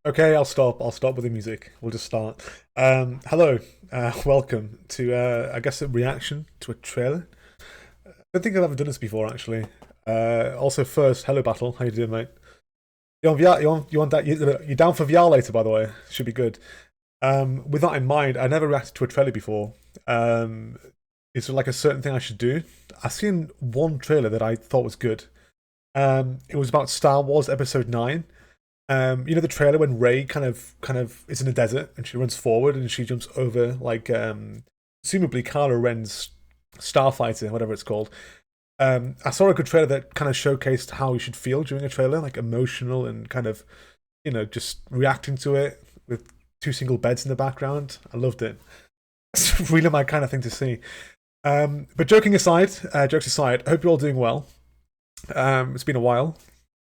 Okay, I'll stop. I'll stop with the music. We'll just start. Hello, welcome to I guess a reaction to a trailer. I don't think I've ever done this before, actually. Also, first, hello, Battle. How you doing, mate? You on VR? You on that? You're down for VR later, by the way. Should be good. With that in mind, I never reacted to a trailer before. Is there like a certain thing I should do? I've seen one trailer that I thought was good. It was about Star Wars Episode 9. You know the trailer when Rey kind of is in the desert and she runs forward and she jumps over like presumably Kylo Ren's starfighter, whatever it's called. I saw a good trailer that kind of showcased how you should feel during a trailer, like emotional and kind of, you know, just reacting to it with two single beds in the background. I loved it. It's really my kind of thing to see. But jokes aside, I hope you're all doing well. It's been a while.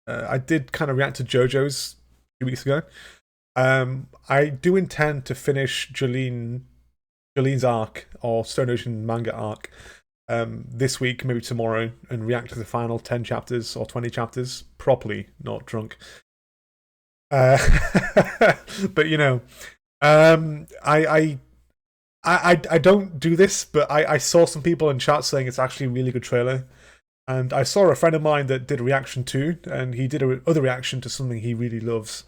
I did kind of react to JoJo's a few weeks ago. I do intend to finish Jolene's arc, or Stone Ocean manga arc, this week, maybe tomorrow, and react to the final 10 chapters or 20 chapters properly, not drunk. But you know, I don't do this, but I saw some people in chat saying it's actually a really good trailer. And I saw a friend of mine that did a reaction too, and he did other reaction to something he really loves,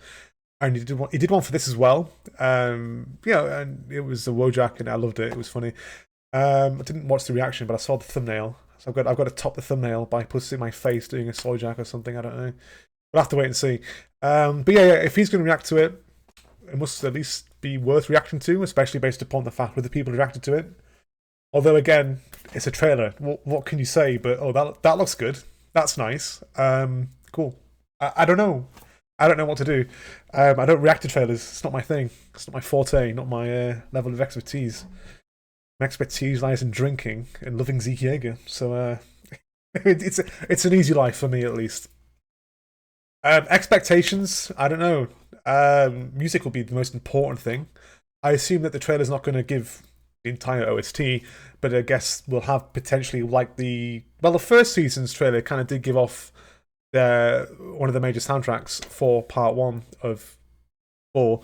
and he did one for this as well. Yeah, and it was a Wojak, and I loved it. It was funny. I didn't watch the reaction, but I saw the thumbnail, so I've got to top the thumbnail by putting my face doing a Wojak or something. I don't know. We'll have to wait and see. But yeah, if he's going to react to it, it must at least be worth reacting to, especially based upon the fact that the people who reacted to it. Although again, it's a trailer. What can you say? But oh, that looks good. That's nice. Cool. I don't know. I don't know what to do. I don't react to trailers. It's not my thing. It's not my forte. Not my level of expertise. My expertise lies in drinking and loving Zeke Yeager. So it's an easy life for me, at least. Expectations. I don't know. Music will be the most important thing. I assume that the trailer's not going to give the entire OST, but I guess we'll have potentially like the first season's trailer kind of did give off one of the major soundtracks for part 1 of 4.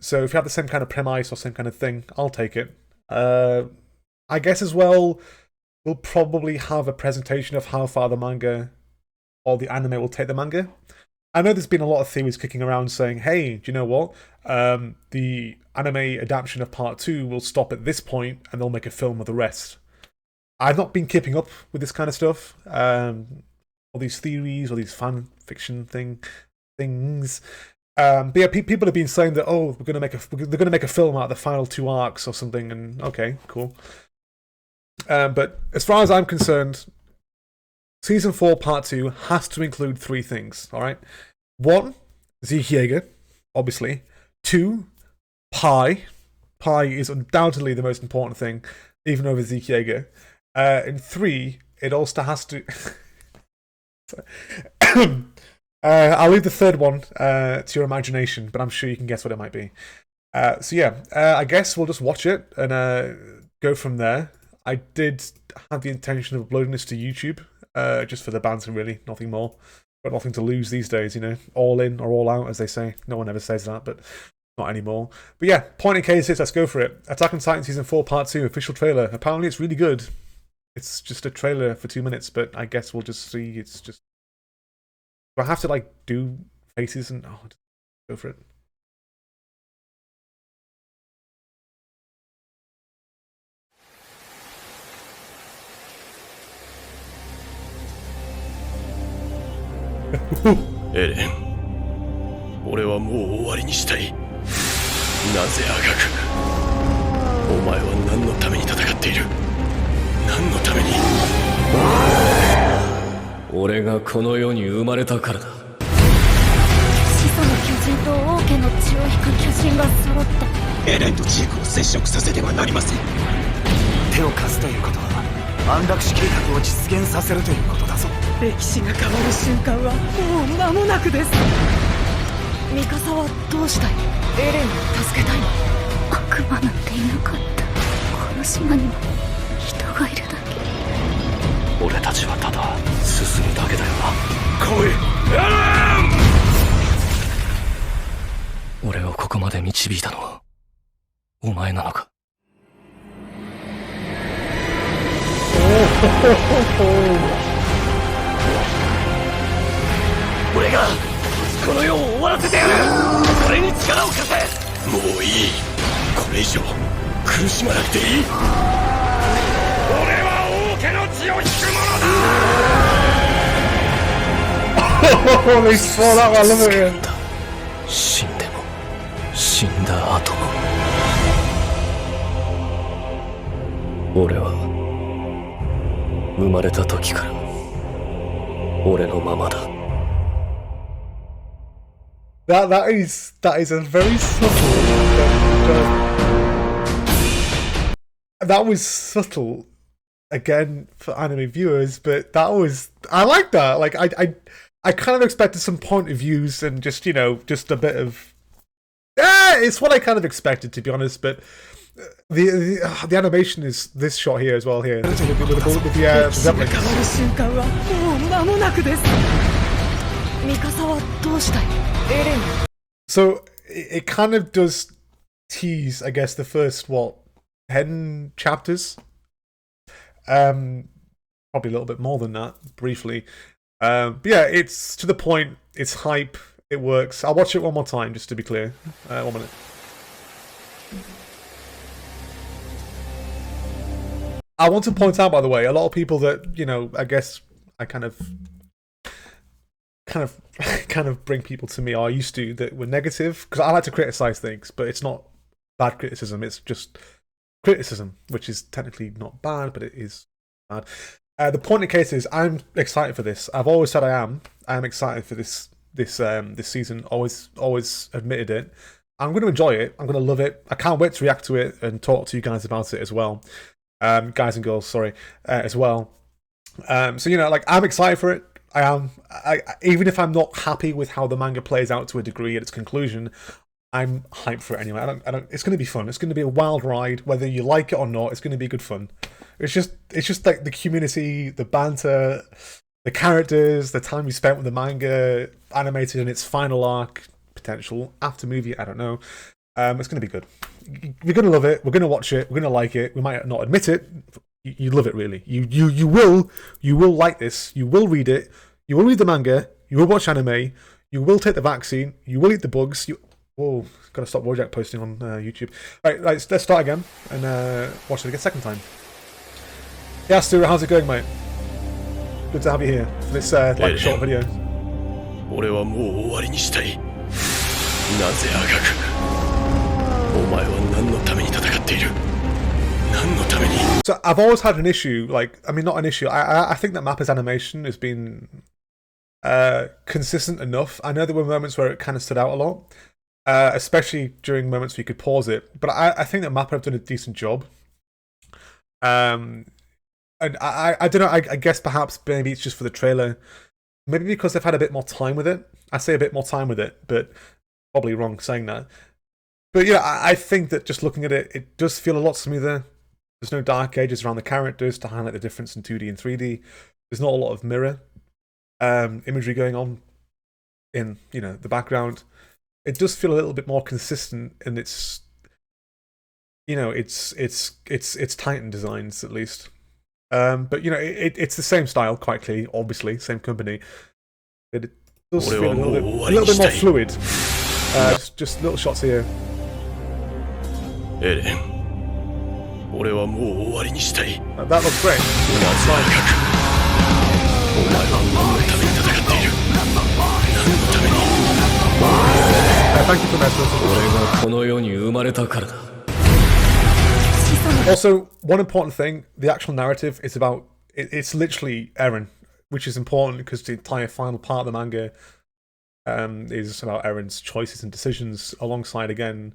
So if you have the same kind of premise or same kind of thing, I'll take it. I guess as well, we'll probably have a presentation of how far the manga or the anime will take the manga. I know there's been a lot of theories kicking around saying, hey, do you know what? The anime adaptation of part 2 will stop at this point and they'll make a film of the rest. I've not been keeping up with this kind of stuff. All these theories, all these fan fiction things. But yeah, people have been saying that, oh, they're going to make a film out of the final 2 arcs or something, and okay, cool. But as far as I'm concerned, Season 4 Part 2 has to include 3 things, alright? 1, Zeke Yeager, obviously. 2, Pi. Pi is undoubtedly the most important thing, even over Zeke Yeager. And 3, it also has to... I'll leave the third one to your imagination, but I'm sure you can guess what it might be. So yeah, I guess we'll just watch it and go from there. I did have the intention of uploading this to YouTube, just for the banter, really, nothing more. Got nothing to lose these days, you know. All in or all out, as they say. No one ever says that, but not anymore. But yeah, point in case is, let's go for it. Attack on Titan Season 4 Part 2, official trailer. Apparently it's really good. It's just a trailer for 2 minutes, but I guess we'll just see. It's just... Do I have to, like, do faces and just go for it.エレン、俺はもう終わりにしたい。なぜあがく。お前は何のために戦っている。何のために。俺がこの世に生まれたからだ。始祖の巨人と王家の血を引く巨人が揃った。エレンとジークを接触させてはなりません。手を貸すということは安楽死計画を実現させるということだぞ。歴史が変わる瞬間はもう間もなくです。ミカサはどうしたい。エレンを助けたいの。悪魔なんていなかった。この島にも人がいるだけ。俺たちはただ進むだけだよな。来い、エレン。俺をここまで導いたのはお前なのか。俺がこの世を終わらせてやる。俺に力を貸せ。もういい。これ以上苦しまなくていい。俺は王家の血を引く者だ。 They fall out, I love it. 死んでも死んだ後も俺は生まれた時から俺のままだ。That is a very subtle. That was subtle again for anime viewers, but I like that. Like I kind of expected some point of views and just just a bit of it's what I kind of expected, to be honest. But the animation is this shot here as well here with the so it kind of does tease, I guess, the first 10 chapters, probably a little bit more than that briefly, but yeah, it's to the point, it's hype, it works. I'll watch it one more time just to be clear. 1 minute. I want to point out, by the way, a lot of people that I guess I kind of bring people to me, or I used to, that were negative, because I like to criticize things, but it's not bad criticism, it's just criticism, which is technically not bad, but it is bad. The point of the case is, I'm excited for this. I've always said I am excited for this season. Always admitted it. I'm going to enjoy it. I'm going to love it. I can't wait to react to it and talk to you guys about it as well. Guys and girls, sorry, as well. So like, I'm excited for it. I am. Even if I'm not happy with how the manga plays out to a degree at its conclusion, I'm hyped for it anyway. I don't. It's going to be fun. It's going to be a wild ride, whether you like it or not. It's going to be good fun. It's just like the community, the banter, the characters, the time we spent with the manga, animated in its final arc, potential after movie. I don't know. It's going to be good. We're going to love it. We're going to watch it. We're going to like it. We might not admit it. You love it, really. You will like this. You will read it. You will read the manga. You will watch anime. You will take the vaccine. You will eat the bugs. Whoa, gotta stop Wojak posting on YouTube. All right, let's start again and watch it again second time. Yeah, Stuart, how's it going, mate? Good to have you here for this short video. 俺はもう終わりにしたい。なぜあがく。お前は何のために戦っている。何のために。 So I've always had an issue, not an issue. I think that Mappa's animation has been consistent enough. I know there were moments where it kind of stood out a lot. Especially during moments where you could pause it. But I think that Mappa have done a decent job. And I don't know, I guess perhaps maybe it's just for the trailer. Maybe because they've had a bit more time with it. I say a bit more time with it, but probably wrong saying that. But yeah, I think that just looking at it, it does feel a lot smoother. There's no dark edges around the characters to highlight the difference in 2D and 3D. There's not a lot of mirror imagery going on in the background. It does feel a little bit more consistent in its it's Titan designs, at least. But it's the same style, quite clearly, obviously, same company. does feel a little bit more fluid. Just little shots here. エレン、俺はもう終わりにしたい。 That looks great. お前は何のために戦っている？何のために？ Thank you for that. 俺がこの世に生まれたからだ。 Also, one important thing: the actual narrative is about. It's literally Eren, which is important because the entire final part of the manga is about Eren's choices and decisions, alongside again,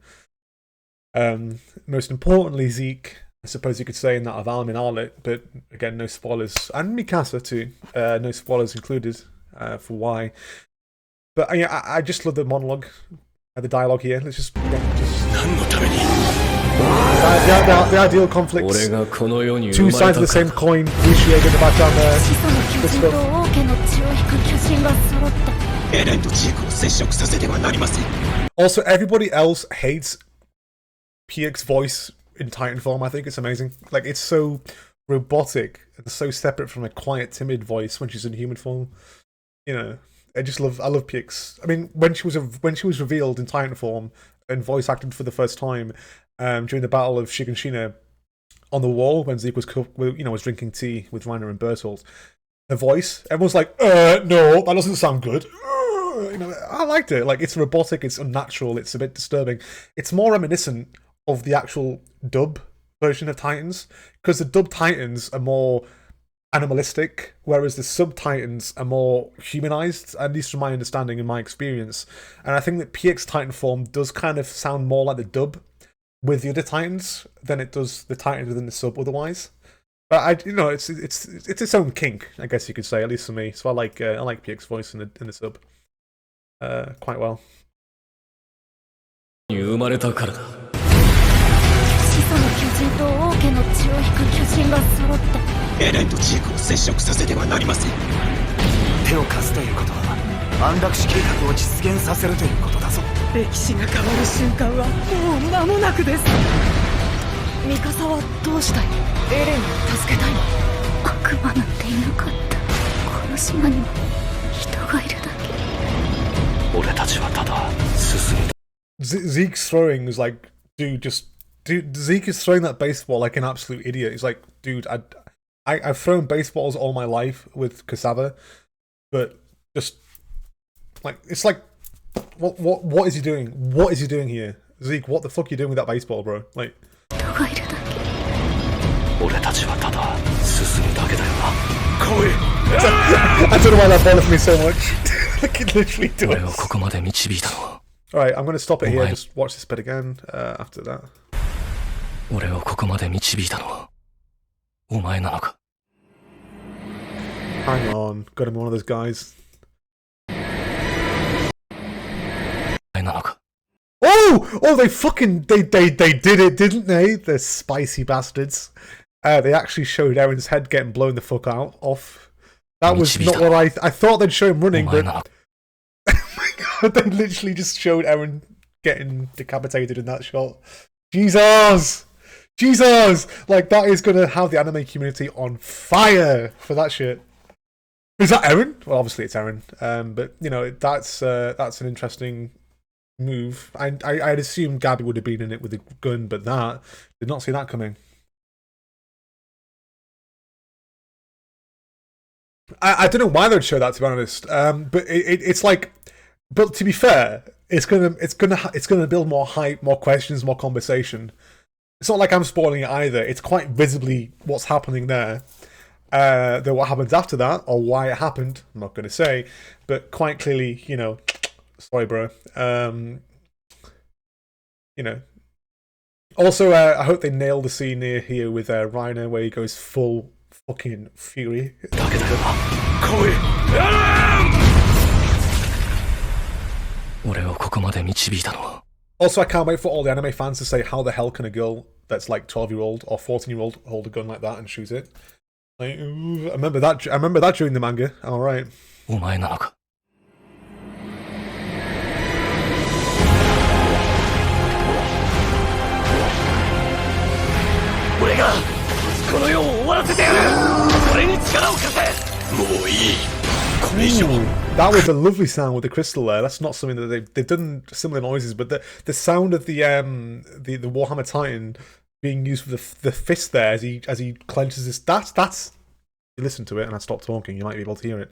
most importantly, Zeke. I suppose you could say in that of Alm and Arlet, but again, no spoilers, and Mikasa too. No spoilers included for why. But yeah, I just love the monologue, the dialogue here. Let's just. The ideal conflicts. Two sides of the same coin. Appreciated in the background there. Good stuff. Also, everybody else hates Pieck's voice in Titan form. I think it's amazing. Like, it's so robotic and so separate from a quiet, timid voice when she's in human form. You know, I love Pieck's. I mean, when she was revealed in Titan form and voice acted for the first time. During the battle of Shiganshina on the wall when Zeke was drinking tea with Reiner and Bertolt, her voice, everyone's like, no, that doesn't sound good. I liked it. Like, it's robotic, it's unnatural, it's a bit disturbing. It's more reminiscent of the actual dub version of Titans, because the dub Titans are more animalistic, whereas the sub-Titans are more humanized, at least from my understanding and my experience. And I think that Pieck's Titan form does kind of sound more like the dub with the other Titans than it does the Titans within the sub otherwise. But it's its own kink, I guess you could say, at least for me. So I like Pieck's voice in the sub quite well. 生まれたからだ。始祖の巨人と王家の血を引く巨人が揃った。エレンとジークを接触させてはなりません。手を貸すということは安楽死計画を実現させるということだぞ。歴史が変わる瞬間はもう間もなくです。ミカサはどうしたい？エレンを助けたいの？悪魔なんていなかった。この島にも人がいるだけ。俺たちはただ進んだ。 Zeke's throwing is like, dude, Zeke is throwing that baseball like an absolute idiot. He's like, dude, I've thrown baseballs all my life with cassava, but just like, it's like, what is he doing? What is he doing here? Zeke, what the fuck are you doing with that baseball, bro? Like, 俺たちはただ進むだけだよな。I don't know why that bothered me so much. Like, it literally does. 俺をここまで導いたのは。 Alright, I'm going to stop it here. Just watch this bit again after that. 俺をここまで導いたのはお前なのか。 Hang on, got him one of those guys. お前なのか。 Oh, they did it, didn't they? The spicy bastards. They actually showed Eren's head getting blown the fuck off. That was not what I thought they'd show him running, but they literally just showed Eren getting decapitated in that shot. Jesus! Like, that is gonna have the anime community on fire for that shit. Is that Eren? Well, obviously it's Eren. But you know, that's an interesting move. I'd assumed Gabby would have been in it with a gun, but did not see that coming. I don't know why they'd show that, to be honest. But it's like, but to be fair, it's gonna build more hype, more questions, more conversation. It's not like I'm spoiling it either. It's quite visibly what's happening there. Then what happens after that, or why it happened, I'm not gonna say, but quite clearly, you know, sorry, bro. You know. Also, I hope they nail the scene here with Reiner, where he goes full fucking fury. Also, I can't wait for all the anime fans to say, how the hell can a girl that's like 12-year-old or 14-year-old hold a gun like that and shoot it? Like, ooh, I remember that during the manga. All right. お前なのか。俺がこの世を終わらせてやる。俺に力を貸せ。もういい。これ以上 That was a lovely sound with the crystal there. That's not something that they've done similar noises, but the sound of the Warhammer Titan being used for the fist there as he clenches his, that's you listen to it and I stop talking, you might be able to hear it.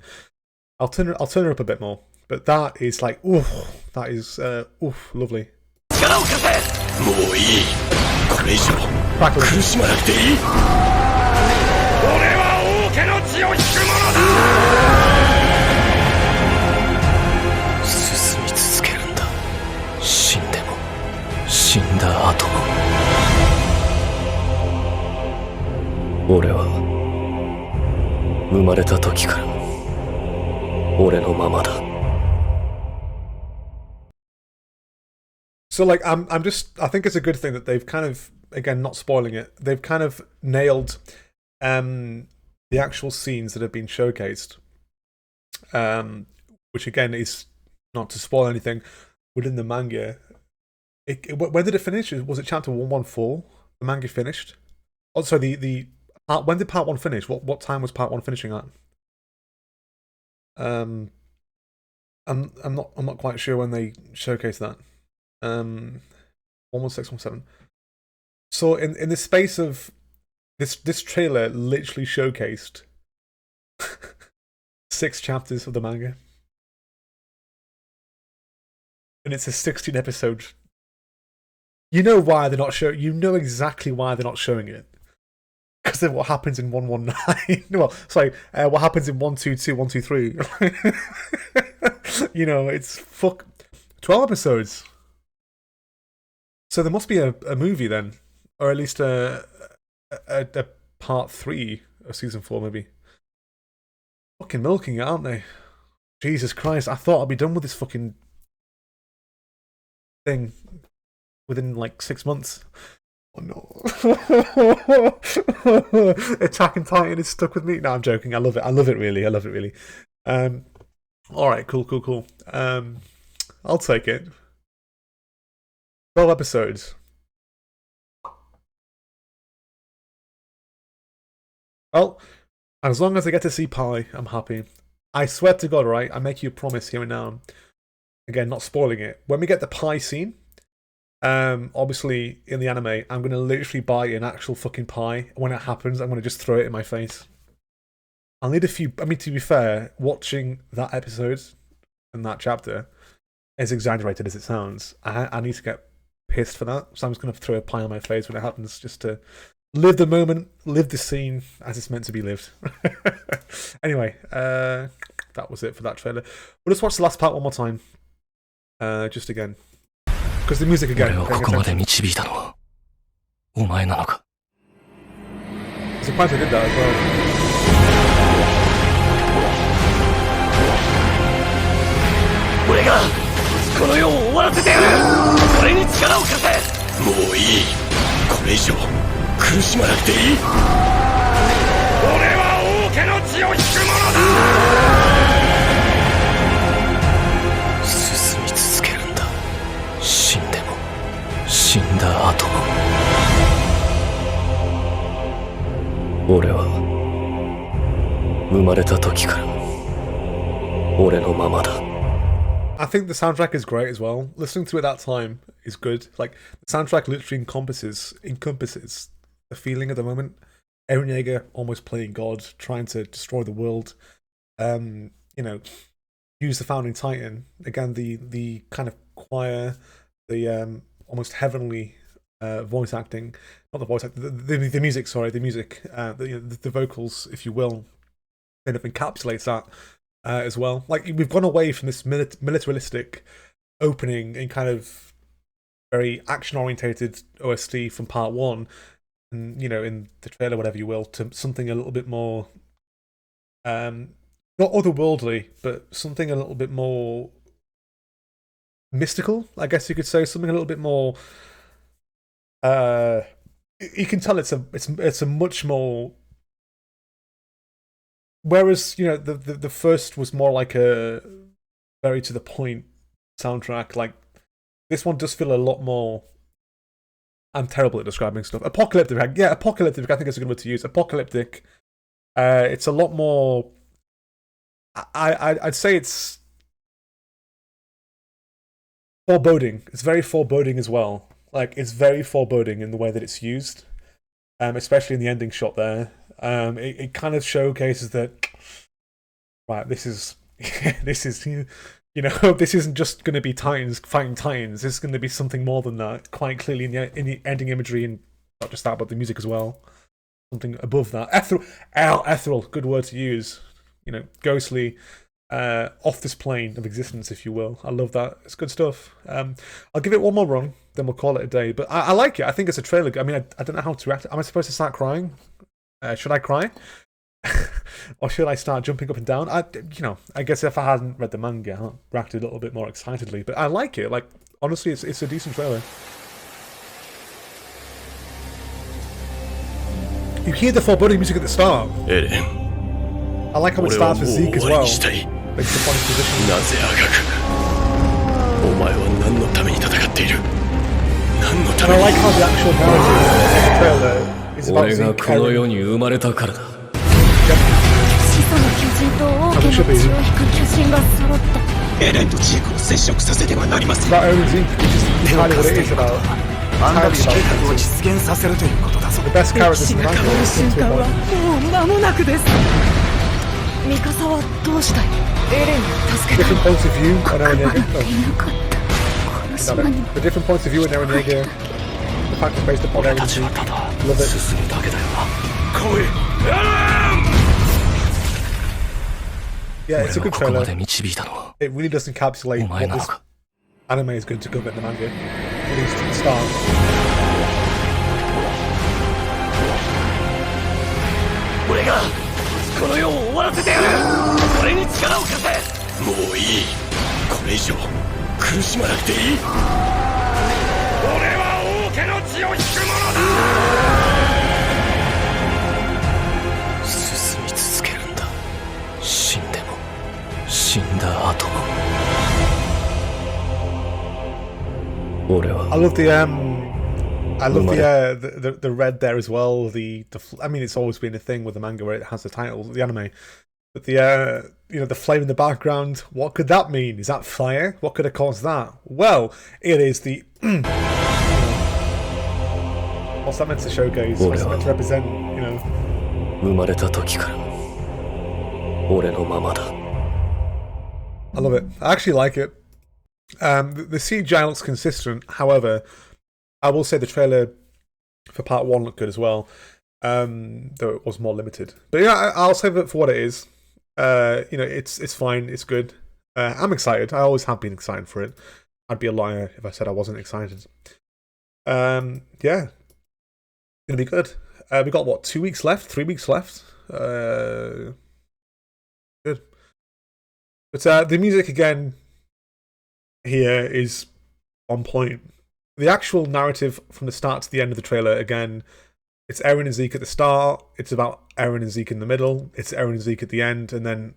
I'll turn her up a bit more, but that is like oof, that is lovely. もういい。これ以上苦しまなくていい。俺は王家の血を引く者だ。進み続けるんだ。死んでも死んだ後も。俺は生まれた時から俺のままだ。So like I think it's a good thing that they've kind of, again, not spoiling it, they've kind of nailed the actual scenes that have been showcased, which again is not to spoil anything within the manga. When did it finish? Was it chapter 114? The manga finished. Oh, sorry, the when did part 1 finish? What time was part 1 finishing at? I'm not quite sure when they showcased that. 11617. So in the space of this trailer literally showcased 6 chapters of the manga, and it's a 16 episode. You know why they're not showing. You know exactly why they're not showing it, because of what happens in 119. Well, sorry, what happens in 122, 123. You know, it's 12 episodes. So there must be a movie then, or at least a part 3 of season 4 maybe. Fucking milking it, aren't they? Jesus Christ, I thought I'd be done with this fucking thing within like 6 months. Oh no. Attack on Titan is stuck with me. No, I'm joking. I love it. I love it really. Alright, cool. I'll take it. 12 episodes. Well, as long as I get to see Pi, I'm happy. I swear to God, right? I make you a promise here and now. Again, not spoiling it. When we get the Pi scene, obviously in the anime, I'm going to literally buy an actual fucking pie. When it happens, I'm going to just throw it in my face. I'll need a few. I mean, to be fair, watching that episode and that chapter, as exaggerated as it sounds, I need to get pissed for that, so I'm just going to throw a pie on my face when it happens, just to live the moment, live the scene as it's meant to be lived. Anyway, that was it for that trailer. We'll just watch the last part one more time, just again, because the music again. There's a point I did that as well. 俺がこの世を終わらせてやる。俺に力を貸せ。もういい。これ以上苦しまなくていい。俺は王家の血を引く者だ。進み続けるんだ。死んでも死んだ後も。俺は生まれた時から俺のままだ。 I think the soundtrack is great as well. Listening to it that time is good. Like, the soundtrack literally encompasses the feeling at the moment. Eren Yeager almost playing God, trying to destroy the world. You know, use the founding Titan. Again, the kind of choir, the almost heavenly voice acting. Not the voice acting, the music, sorry, the music. The vocals, if you will, kind of encapsulates that. As well, like, we've gone away from this militaristic opening and kind of very action-orientated OST from part 1, and you know, in the trailer, whatever you will, to something a little bit more, not otherworldly, but something a little bit more mystical, I guess you could say. Something a little bit more. You can tell it's a much more. Whereas, you know, the first was more like a very to the point soundtrack. Like, this one does feel a lot more. I'm terrible at describing stuff. Apocalyptic, yeah, apocalyptic. I think it's a good word to use. Apocalyptic. It's a lot more I'd say it's foreboding. It's very foreboding as well. Like, it's very foreboding in the way that it's used, especially in the ending shot there. It kind of showcases that, right, this is this is this isn't just going to be Titans fighting Titans. This is going to be something more than that. Quite clearly in the ending imagery, and not just that, but the music as well. Something above that. Ethereal, good word to use. Ghostly, off this plane of existence, if you will. I love that. It's good stuff. I'll give it one more run, then we'll call it a day. But I like it. I think it's a trailer. I mean, I don't know how to react. Am I supposed to start crying? Should I cry? Or should I start jumping up and down? I guess if I hadn't read the manga, I'd react a little bit more excitedly. But I like it. Like, honestly, it's a decent trailer. You hear the foreboding music at the start. I like how it starts with Zeke as well. Like the funny position. And I like how the actual narrative of the trailer is about Zeke. 始祖の巨人と王家の血を引く巨人が揃った。エレンとジークを接触させてはなりません。 About owning Zeke, which is entirely what it is about. 安楽死計画を実現させるということだぞ。 The best 歴 characters 史 in が manga 変わる瞬 into 間 a は point. もう間もなくです。ミカサはどうしたい？エレンを助けたい。 Different points of view on 悪 Eren 魔なん Yeager. ていなかった。この島にも The different points of view on Eren Yeager. The fact it's based upon Eren Zeke. Love it. 進むだけだよな。 Yeah, it's a good ここま trailer. で導いたのは It really does encapsulate お前 what なの this か。 anime is going to cover in the manga. At least at the start. 俺がこの世を終わらせてやる。俺に力を貸せ。もういい。これ以上苦しまなくていい。俺は王家の血を引く者だ。進み続けるんだ。死んでも死んだ後も。俺は I love the red there as well. I mean, it's always been a thing with the manga where it has the title, the anime, but the flame in the background. What could that mean? Is that fire? What could have caused that? Well, it is the. What's that meant to showcase? What's it meant to represent? 生まれた時から俺のままだ。 I love it. I actually like it. The CGI looks consistent. However, I will say the trailer for part 1 looked good as well, though it was more limited. But yeah, I'll say that for what it is. It's fine. It's good. I'm excited. I always have been excited for it. I'd be a liar if I said I wasn't excited. Yeah, gonna be good. We got what, 2 weeks left? 3 weeks left? Good. But the music again here is on point. The actual narrative from the start to the end of the trailer, again, it's Eren and Zeke at the start, it's about Eren and Zeke in the middle, it's Eren and Zeke at the end, and then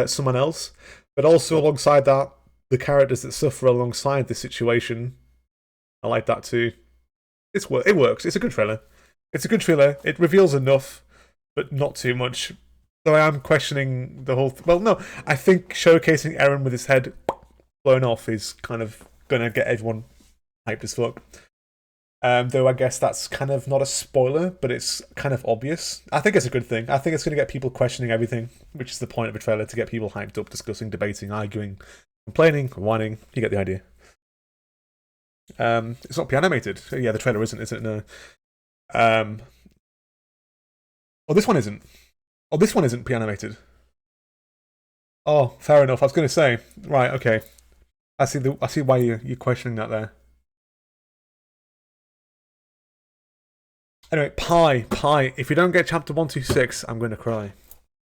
someone else. But also alongside that, the characters that suffer alongside this situation. I like that too. It works. It's a good trailer. It's a good trailer. It reveals enough, but not too much. So I am questioning the whole... Well, no, I think showcasing Eren with his head blown off is kind of going to get everyone hyped as fuck. Though I guess that's kind of not a spoiler, but it's kind of obvious. I think it's a good thing. I think it's going to get people questioning everything, which is the point of a trailer, to get people hyped up, discussing, debating, arguing, complaining, whining. You get the idea. It's not pre-animated. Yeah, the trailer isn't, is it? No. Oh, this one isn't. Oh, this one isn't pre-animated. Oh, fair enough. I was going to say, right, okay. I see why you're questioning that there. Anyway, Pi. If you don't get chapter 126, I'm going to cry.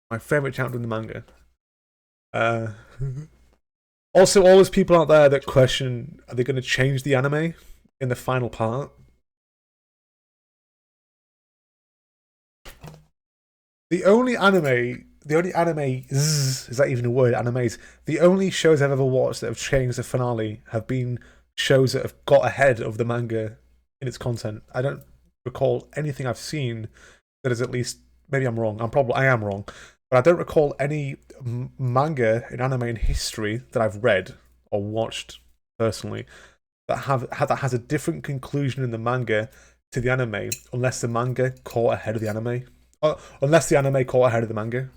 My favourite chapter in the manga. Also, all those people out there that question, are they going to change the anime in the final part? The only animes, is that even a word, animes? The only shows I've ever watched that have changed the finale have been shows that have got ahead of the manga in its content. I don't recall anything I've seen that is at least, maybe I'm wrong, I am wrong, but I don't recall any manga in anime in history that I've read or watched personally that has a different conclusion in the manga to the anime, unless the manga caught ahead of the anime, unless the anime caught ahead of the manga.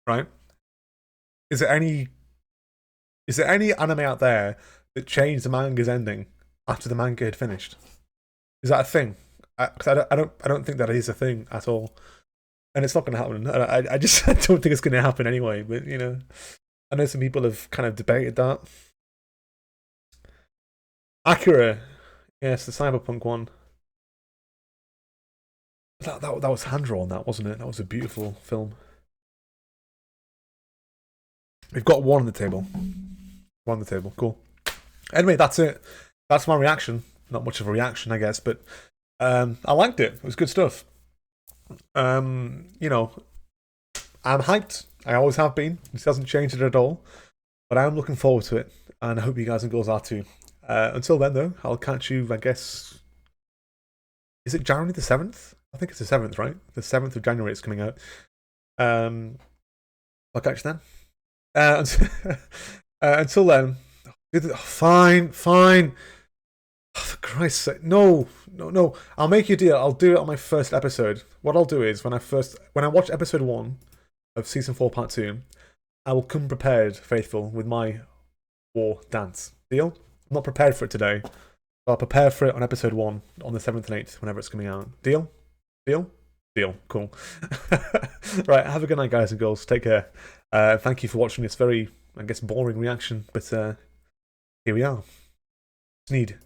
Right? Is there any anime out there that changed the manga's ending after the manga had finished? Is that a thing? Because I don't think that is a thing at all, and it's not going to happen. I just I don't think it's going to happen anyway. But you know, I know some people have kind of debated that. Akira, yes, the cyberpunk one. That was hand drawn, that wasn't it? That was a beautiful film. We've got one on the table. One on the table. Cool. Anyway, that's it. That's my reaction. Not much of a reaction, I guess, but I liked it. It was good stuff. You know, I'm hyped. I always have been. This hasn't changed it at all. But I'm looking forward to it, and I hope you guys and girls are too. Until then, though, I'll catch you, I guess. Is it January the 7th? I think it's the 7th, right? The 7th of January it's coming out. I'll catch you then. Until then, fine. Oh, for Christ's sake, no. I'll make you a deal. I'll do it on my first episode. What I'll do is when I watch episode 1 of season 4, part 2, I will come prepared, faithful, with my war dance. Deal? I'm not prepared for it today. I'll prepare for it on episode 1 on the 7th and 8th, whenever it's coming out. Deal? Cool. Right, have a good night, guys and girls. Take care. Thank you for watching this very, I guess, boring reaction, but here we are. Sneed.